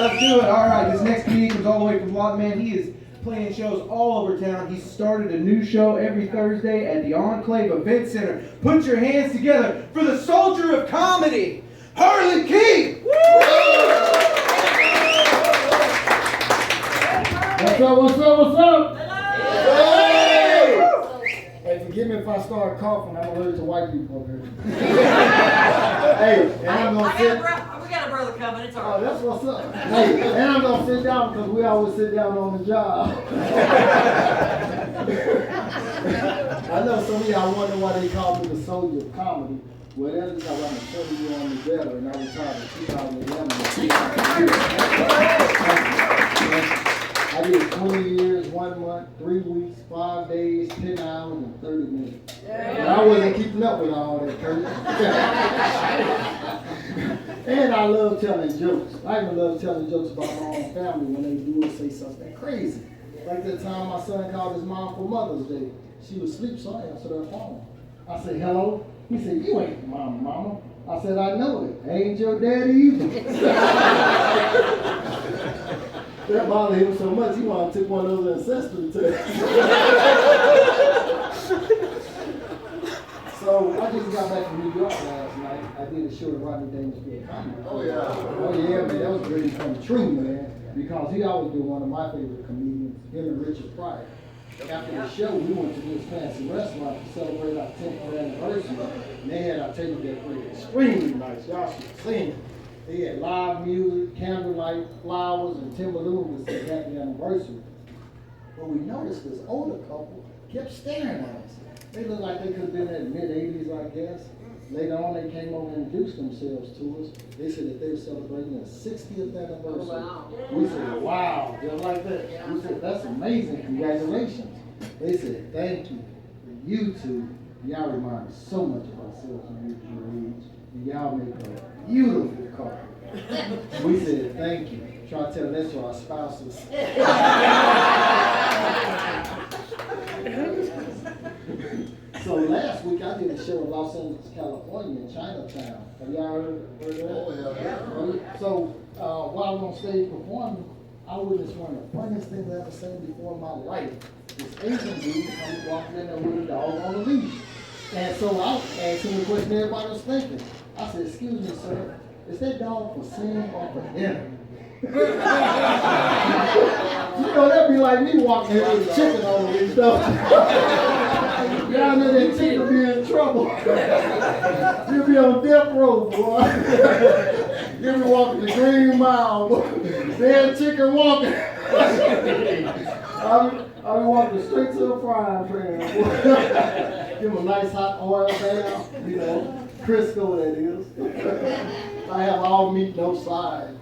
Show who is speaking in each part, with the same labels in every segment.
Speaker 1: let's do it. All right, this next comedian comes all the way from Lawton, man. He is playing shows all over town. He started a new show every Thursday at the Enclave Event Center. Put your hands together for the soldier of comedy, Harlan King.
Speaker 2: What's up, what's up, what's up?
Speaker 1: Hey!
Speaker 2: Hey, forgive me if I start coughing. I'm allergic to white people up here. Hey, and I'm gonna sit.
Speaker 3: We got a brother coming. It's all
Speaker 2: Oh,
Speaker 3: right.
Speaker 2: that's what's up. Hey, and I'm gonna sit down because we always sit down on the job. I know some of y'all wonder why they call me the soldier of comedy. Well, that's because I'm a 30-year on the veteran and I retired in 2011. I did 20 years, 1 month, 3 weeks, 5 days, 10 hours, and 30 minutes. And I wasn't keeping up with all that, Kurt. And I love telling jokes. I even love telling jokes about my own family when they do or say something crazy. Like that time my son called his mom for Mother's Day. She was asleep, so I answered her phone. I said, hello? He said, you ain't my mama. I said, I know it. I ain't your daddy either. That bothered him so much, he wanted to take one of those ancestry tests. So I just got back from New York last night. I did a show at Rodney Dangerfield Comedy.
Speaker 1: Oh, yeah.
Speaker 2: Oh, yeah, man. That was a dream come true, man. Because he always been one of my favorite comedians, him and Richard Pryor. After the show, we went to this fancy restaurant to celebrate our 10th anniversary. And they had our table decorated extremely nice. Y'all should have seen it. They had live music, candlelight, flowers, and Tim Balloon was saying happy anniversary. But we noticed this older couple kept staring at us. They looked like they could have been in the mid-80s, I guess. Later on, they came over and introduced themselves to us. They said that they were celebrating their 60th anniversary.
Speaker 3: Wow.
Speaker 2: We said, wow, just like that. We said, that's amazing, congratulations. They said, thank you. For you two, y'all remind us so much of ourselves when we were your age. And y'all make a beautiful couple. We said, thank you. Try to tell that to our spouses. So last week I did a show in Los Angeles, California, in Chinatown. Have y'all heard of that?
Speaker 1: Oh, yeah.
Speaker 2: So while I was on stage performing, I witnessed one of the funniest things I've ever seen before in my life. This Asian dude comes walking in there with a dog on a leash. And so I asked him the question everybody was thinking. I said, excuse me, sir, is that dog for singing or for dinner? You know, that'd be like me walking here with a chicken on the leash, though. Down there, that chicken will be in trouble. You'll be on death row, boy. You'll be walking the Green Mile, boy. Dead chicken walking. I'll be walking straight to the frying pan, boy. Give them a nice hot oil down, you know, Crisco that is. I have all meat, no side.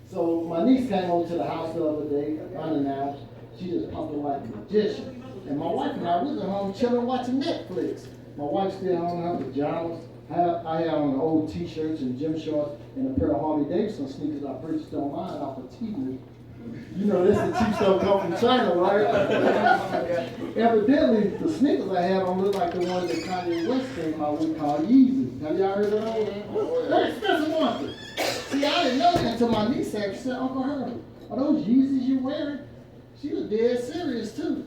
Speaker 2: So my niece came over to the house the other day, unannounced. She just popped in like a magician. And my wife and I was at home chilling watching Netflix. My wife's still on her pajamas. I had on old t-shirts and gym shorts and a pair of Harley Davidson sneakers I purchased online off of TV. You know, this the cheap stuff come from China, right? Evidently, the sneakers I had on look like the ones that Kanye West came out with called Yeezys. Have y'all heard of those? They're expensive ones. See, I didn't know that until my niece said, she said, Uncle Herman, are those Yeezys you're wearing? She was dead serious, too.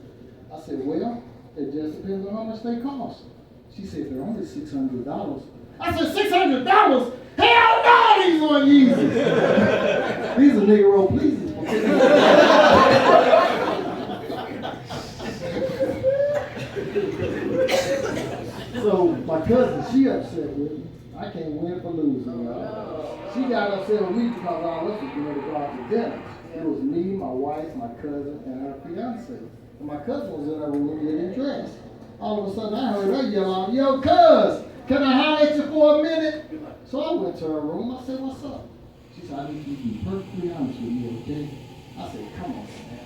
Speaker 2: I said, well, it just depends on how much they cost. She said, they're only $600. I said, $600? Hell no, these aren't Yeezys. These are Negro pleases. So my cousin, she upset with me. I can't win for losing, y'all. She got upset with me because all of us was going to go out to dinner. It was me, my wife, my cousin, and her fiance. And my cousin was in her room getting dressed. All of a sudden, I heard her yell out, yo, cuz, can I holler at you for a minute? So I went to her room. I said, what's up? She said, I need you to be perfectly honest with me, okay? I said, come on, man.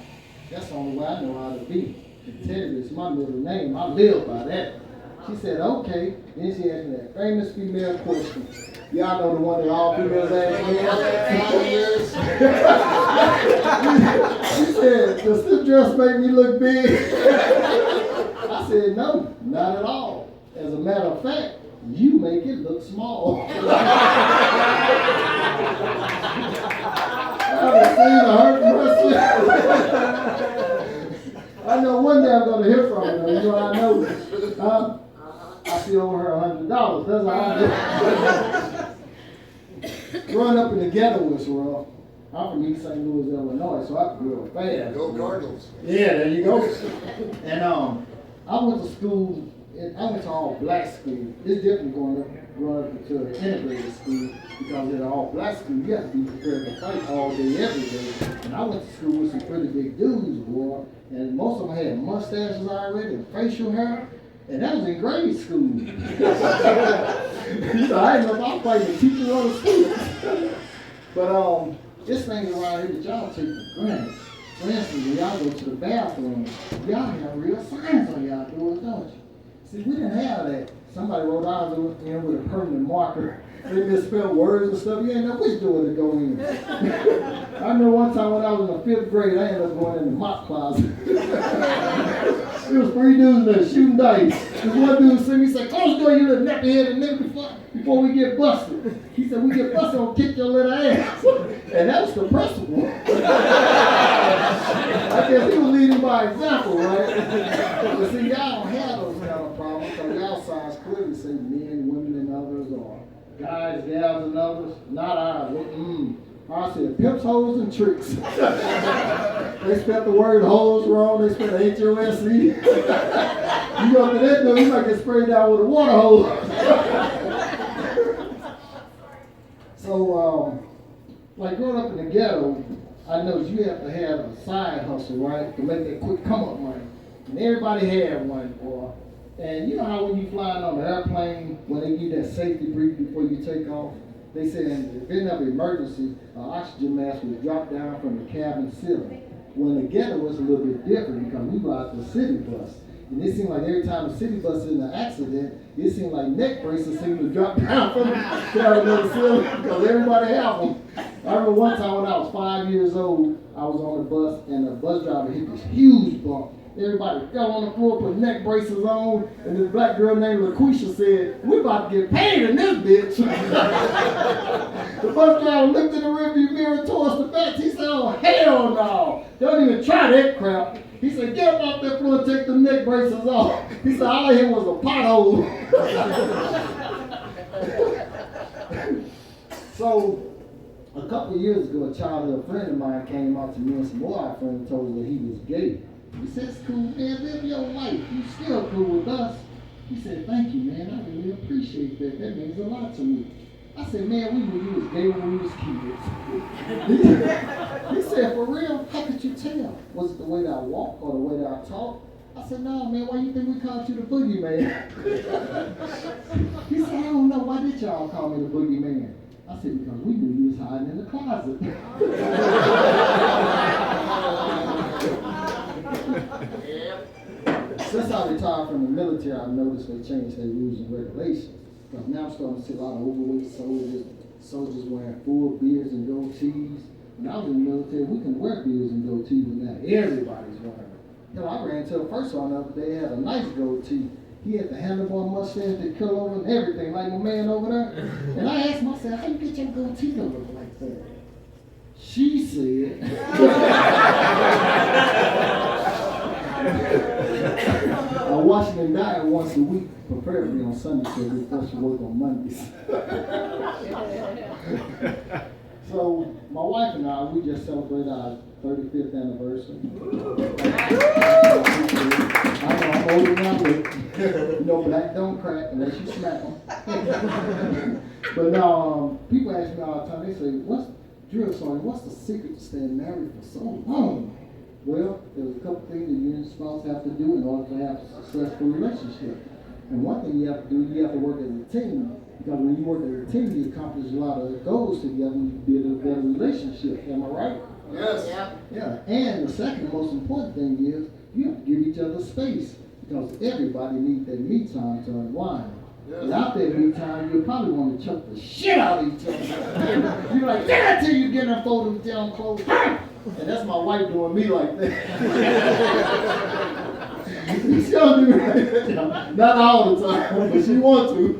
Speaker 2: That's the only way I know how to be. And Teddy is my middle name. I live by that. She said, okay. Then she asked me that famous female question. Y'all know the one that all females ask me. She said, does this dress make me look big? I said, no, not at all. As a matter of fact, you make it look small. haven't seen or heard from her since. I know one day I'm gonna hear from her. You know I know. I still owe her $100. That's all I do. Growing up in the ghetto was rough. I'm from East St. Louis, Illinois, so I grew up fast.
Speaker 4: Go Cardinals.
Speaker 2: Yeah, there you go. And I went to school. I went to all black school. It's different growing up into an integrated school because in an all black school you have to be prepared to fight all day, every day. And I went to school with some pretty big dudes, boy. And most of them had mustaches already and facial hair. And that was in grade school. So I didn't know if I was fighting the teacher or the student. But this thing around here that y'all take for granted. For instance, when y'all go to the bathroom, y'all have real signs on y'all doors, don't you? See, we didn't have that. Somebody wrote ours in with a permanent marker. They misspelled words and stuff. You ain't know which door to go in. I remember one time when I was in the 5th grade, I ended up going in the mop closet. There was 3 dudes there shooting dice. This one dude said, he said, close the door, you little nappy headed nigga, before we get busted. He said, we get busted, I'll kick your little ass. And that was the principal. I guess he was leading by example, right? But see, y'all don't have those kind of problems, because y'all signs clearly say men, women, and others, or guys, gals, and others. Not ours. I said pimps, hoes, and tricks. They spelled the word hoes wrong. They spelled H-O-S-E. You go up to that door, you might get sprayed down with a water hose. So, like growing up in the ghetto, I noticed you have to have a side hustle, right, to make that quick come up money. And everybody had one, boy. And you know how when you flying on the airplane, when they give that safety brief before you take off, they said in the event of emergency, an oxygen mask would drop down from the cabin ceiling. Well, in the ghetto was a little bit different because we ride the city bus. And it seemed like every time the city bus is in an accident, it seemed like neck braces seemed to drop down from the cabin ceiling because everybody had them. I remember one time when I was 5 years old, I was on the bus and the bus driver hit this huge bump. Everybody fell on the floor, put neck braces on, and this black girl named LaQuisha said, "We're about to get paid in this bitch." The bus driver looked in the rearview mirror towards the back. He said, "Oh, hell no. Don't even try that crap." He said, "Get up off that floor and take the neck braces off." He said, "All I hear was a pothole." So, a couple of years ago, a childhood friend of mine came up to me and some more of our friends and told us that he was gay. He said, "It's cool, man. Live your life. You still cool with us." He said, "Thank you, man. I really appreciate that. That means a lot to me." I said, "Man, we knew you was gay when we was kids." He said, "For real? How could you tell? Was it the way that I walk or the way that I talk?" I said, "No, man. Why you think we called you the boogeyman?" He said, "I don't know. Why did y'all call me the boogeyman?" I said, "Because we knew you was hiding in the closet." Since I retired from the military, I've noticed they changed their rules and regulations. Because now I'm starting to see a lot of overweight soldiers wearing full beards and goatees. When I was in the military, we couldn't wear beards and goatees, but now everybody's wearing them. Hell, I ran into a first one the other day, had a nice goatee. He had the handlebar mustache, the curl over and everything, like my man over there. And I asked him, I said, "How you get your goatee to look like that?" She said, "I wash it and dye it once a week, preferably on Sunday, so we first work on Mondays." So, my wife and I, we just celebrated our 35th anniversary. I know I'm older now, but no black don't crack unless you smack them. But now, people ask me all the time, they say, what's the secret to staying married for so long? Well, there's a couple things that you and your spouse have to do in order to have a successful relationship. And one thing you have to do, you have to work as a team. Because when you work as a team, you accomplish a lot of goals together and you build a better relationship. Am I right?
Speaker 4: Yes.
Speaker 2: Yeah. And the second most important thing is you have to give each other space. Because everybody needs their me time to unwind. Yes. Without that me time, you'll probably want to choke the shit out of each other. You're like, "Did I tell you get in fold them down clothes?" And that's my wife doing me like that. She don't do that. Not all the time, but she wants to.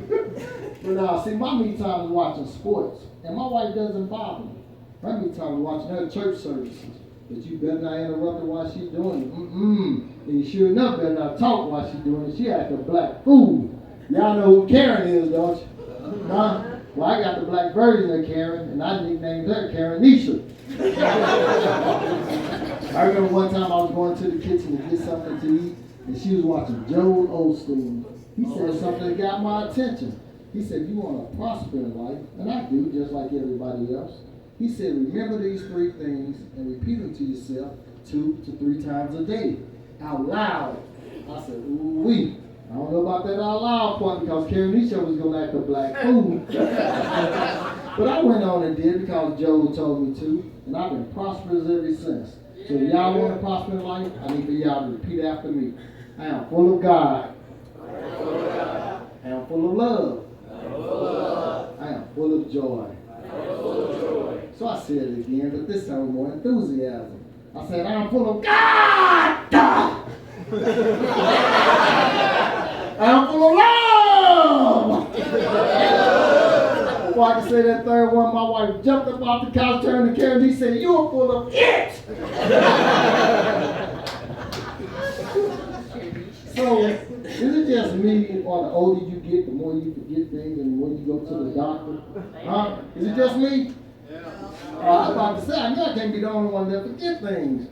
Speaker 2: But see, my me time is watching sports, and my wife doesn't bother me. How many times we watching her church services? But you better not interrupt her while she's doing it. And you sure enough better not talk while she's doing it. She act a black fool. Y'all know who Karen is, don't you? Huh? Well, I got the black version of Karen, and I nicknamed her Karen Nisha. I remember one time I was going to the kitchen to get something to eat, and she was watching Joel Osteen. He said something that got my attention. He said, you want to prosper in life, and I do, just like everybody else. He said, remember these 3 things and repeat them to yourself 2 to 3 times a day, out loud. I said, ooh-wee. I don't know about that out loud part because Karen Nisha was going to act a black fool. But I went on and did because Joel told me to, and I've been prosperous ever since. So if y'all want to prosper in life, I need for y'all to repeat after me. I am full of God. I am full of love. I am full of joy. So I said it again, but this time with more enthusiasm. I said, I am full of God. I am full of love. Before I could say that third one, my wife jumped up off the couch, turned to Karen, and he said, you're full of it. So, is it just me, or the older you get, the more you forget things, and when you go to the doctor? Huh? Is it just me? I was about to say, I know I can't be the only one that forget things.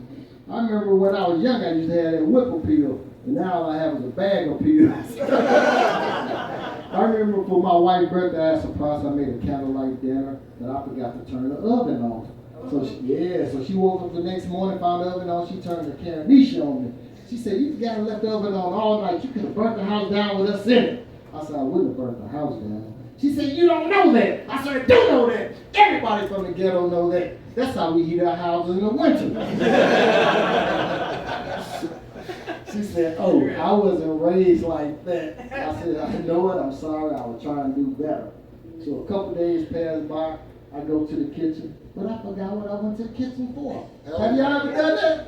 Speaker 2: I remember when I was young, I used to have that whipple pill, and now all I have is a bag of pills. I remember for my wife's birthday, I surprised I made a candlelight dinner, and I forgot to turn the oven on. So she woke up the next morning, found the oven on, she turned the Karen Nisha on me. She said, you got to let the oven on all night. You could have burnt the house down with us in it. I said, I wouldn't have burnt the house down. She said, you don't know that. I said, I do know that. Everybody from the ghetto know that. That's how we heat our houses in the winter. She said, oh, I wasn't raised like that. I said, I know what, I'm sorry. I was trying to do better. So a couple days passed by. I go to the kitchen, but I forgot what I went to the kitchen for. Have y'all ever done that?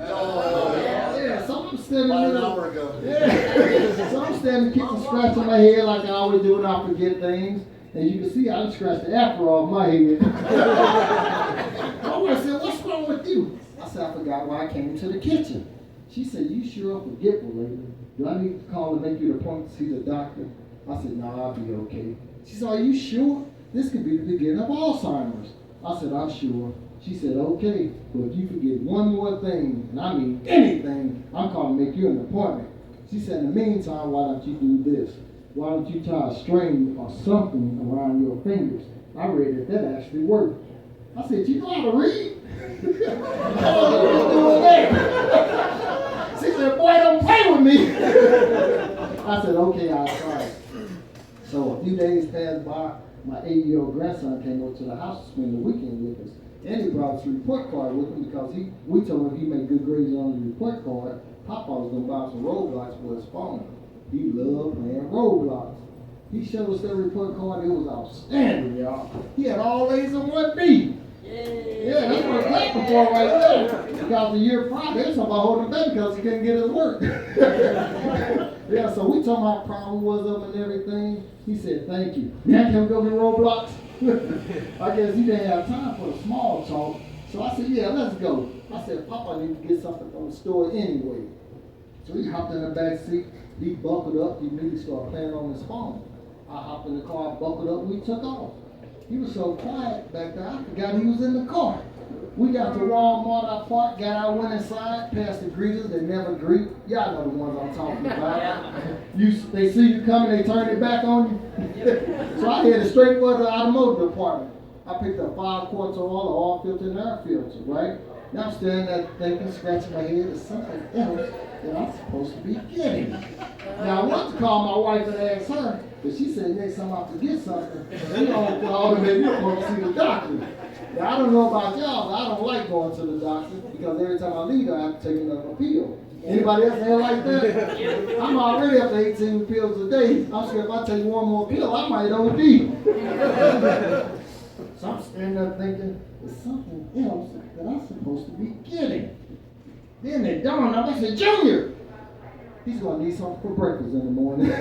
Speaker 2: Yeah, so I'm standing there. An hour ago. Yeah. So I'm standing in the kitchen scratching my head like I always do when I forget things. And you can see I done scratched the afro off my head. My wife said, what's wrong with you? I said, I forgot why I came to the kitchen. She said, you sure are forgetful lately. Do I need to call to make you the appointment to see the doctor? I said, no, I'll be okay. She said, are you sure? This could be the beginning of Alzheimer's. I said, I'm sure. She said, okay, but if you forget one more thing, and I mean anything, I'm calling to make you an appointment. She said, in the meantime, why don't you do this? Why don't you tie a string or something around your fingers? I read that actually worked. I said, you know how to read? She said, boy, don't play with me. I said, okay, I'll try it. So a few days passed by. My 8-year-old grandson came over to the house to spend the weekend with us. And he brought his report card with him because we told him if he made good grades on his report card, Papa was going to buy some Roblox for his phone. He loved playing Roblox. He showed us that report card. It was outstanding, y'all. He had all A's and 1 B. Yeah, that's what I'm clapping for right there. Because the year prior, they was talking about holding back because he couldn't get his work. Yeah, so we told him how proud we was of him and everything. He said, thank you. Now can we go to Roblox? I guess he didn't have time for the small talk. So I said, yeah, let's go. I said, Papa needs to get something from the store anyway. So he hopped in the back seat. He buckled up. He immediately started playing on his phone. I hopped in the car, buckled up, and we took off. He was so quiet back there, I forgot he was in the car. We got to Walmart, I parked, got out, went inside, past the greeters, they never greet. Y'all know the ones I'm talking about. They see you coming, they turn their back on you. So I headed straight for the automotive department. I picked up 5 quarts of oil filter and air filter, right? Now I'm standing there thinking, scratching my head, there's something else that I'm supposed to be getting. Now I wanted to call my wife and ask her, but she said next time I forget something, we don't call and make me want to see the doctor. Now I don't know about y'all, but I don't like going to the doctor because every time I leave, I have to take another pill. Anybody else ain't like that? I'm already up to 18 pills a day. I'm scared if I take one more pill, I might OD. So I'm standing there thinking, there's something else that I'm supposed to be getting. Then it dawned on me, I said, Junior, he's going to need something for breakfast in the morning. So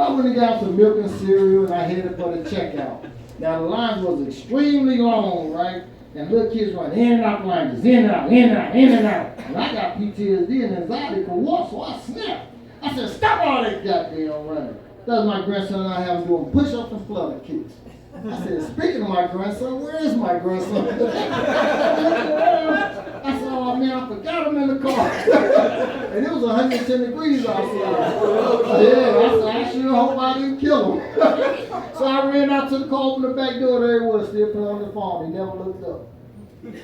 Speaker 2: I went and got some milk and cereal, and I headed for the checkout. Now the lines was extremely long, right? And little kids run in and out the lines, just in and out, in and out, in and out. And I got PTSD and anxiety for what? So I snapped. I said, stop all that goddamn running. That's my grandson and I have him doing push-ups and flutter kicks. I said, speaking of my grandson, where is my grandson? I said, oh man, I forgot him in the car. And it was 110 degrees outside. Yeah, I said, I sure hope I didn't kill him. So I ran out to the car, opened the back door, there he was, still put on the phone. He never looked up.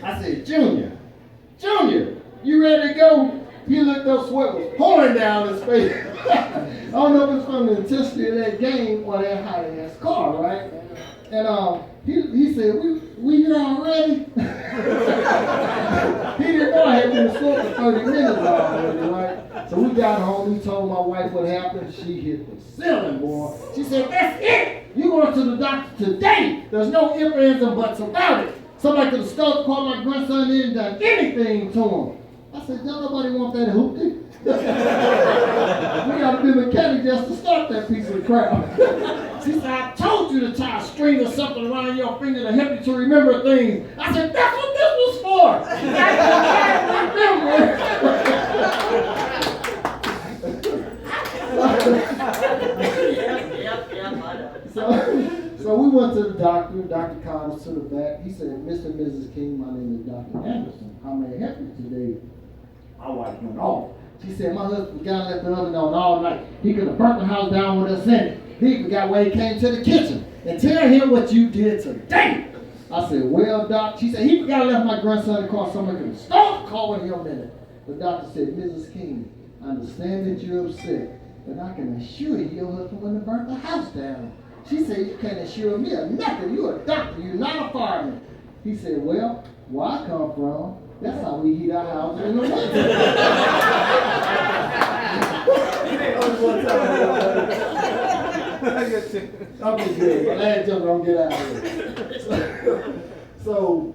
Speaker 2: I said, Junior, you ready to go? He looked up, sweat was pouring down his face. I don't know if it's from the intensity of that game or that hot-ass car, right? And he said, we here already? He didn't know I had been asleep for 30 minutes already, right? So we got home, he told my wife what happened. She hit the ceiling, boy. She said, that's it! You going to the doctor today. There's no ifs, ands, and buts about it. Somebody could have stole, called my grandson in and done anything to him. I said, don't nobody want that hoopty. We got to be a mechanic just to start that piece of crap. She said, I told you to tie a string or something around your finger to help you to remember things. I said, that's what this was for. So we went to the doctor. Dr. called us to the back. He said, Mr. and Mrs. King, my name is Dr. Anderson. How may I help you today? My wife went off. She said, my husband forgot left the oven on all night. He could have burnt the house down with us in it. He forgot where he came to the kitchen. And tell him what you did today. I said, well, Doc. She said, he forgot to left my grandson in the car. Somebody could have stopped calling him in it. The doctor said, Mrs. King, I understand that you're upset, but I can assure you your husband wouldn't have burnt the house down. She said, you can't assure me of nothing. You're a doctor. You're not a fireman. He said, well, where I come from, that's how we heat our houses in the winter. I'm just good. My last joke don't get out of here. So,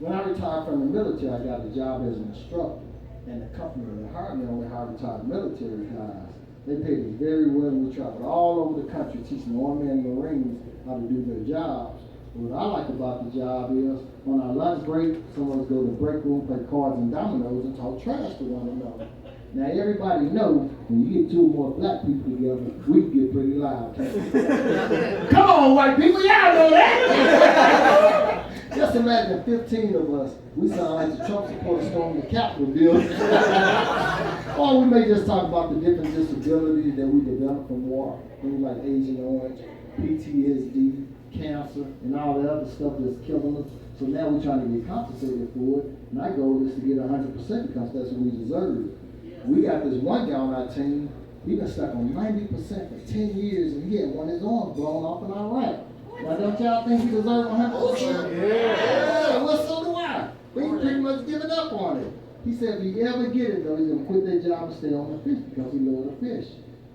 Speaker 2: when I retired from the military, I got a job as an instructor. And the company that hired me only hired retired military guys. They paid me very well. We traveled all over the country teaching the Army and Marines how to do their jobs. What I like about the job is on our lunch break, some of us go to the break room, play cards and dominoes, and talk trash to one another. Now everybody knows when you get two or more black people together, we can get pretty loud. Come on, white people, y'all know that. Just imagine 15 of us. We sound like the Trump supporters storming the Capitol building. Or we may just talk about the different disabilities that we develop from war, things like Agent Orange, PTSD, cancer, and all the other stuff that's killing us. So now we're trying to get compensated for it. And our goal is to get 100% because that's what we deserve. We got this one guy on our team, he's been stuck on 90% for 10 years, and he had one of his arms blown off in Iraq. Now don't y'all think he deserves 100%? Yeah, well, so do I. But he pretty much given up on it. He said if he ever get it, though, he's going to quit that job and stay on the fish because he loves to fish.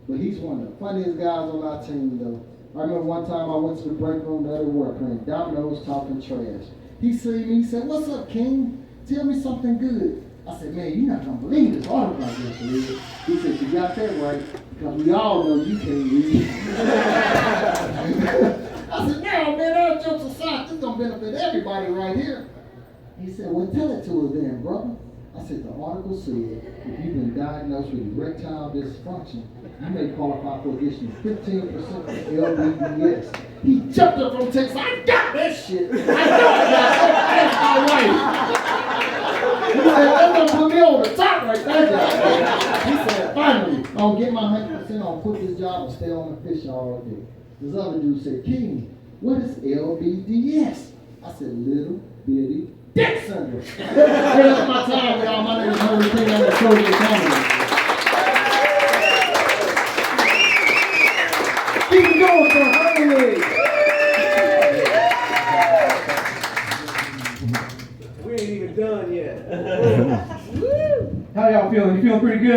Speaker 2: But he's one of the funniest guys on our team, though. I remember one time I went to the break room the other work playing dominoes, talking trash. He seen me, he said, what's up, King? Tell me something good. I said, man, you're not going to believe this article I just read. He said, you got that right, because we all know you can't read. I said, no, man, all jokes aside, this don't benefit everybody right here. He said, well, tell it to us then, brother. I said, the article said, if you've been diagnosed with erectile dysfunction, you may qualify for additional 15% of LBDS. He jumped up from Texas. I got that shit. I know I got that. That's my wife. He said, that's gonna put me over the top right there. He said, finally, I'll get my 100%, I'll quit this job and stay on the fish all day. This other dude said, King, what is LBDS? I said, little bitty dick syndrome. Hey, that's my time, y'all. My name is Henry King. I'm the coach of comedy. Keep going for Henry.
Speaker 1: We ain't even done yet. How y'all feeling? You feeling pretty good?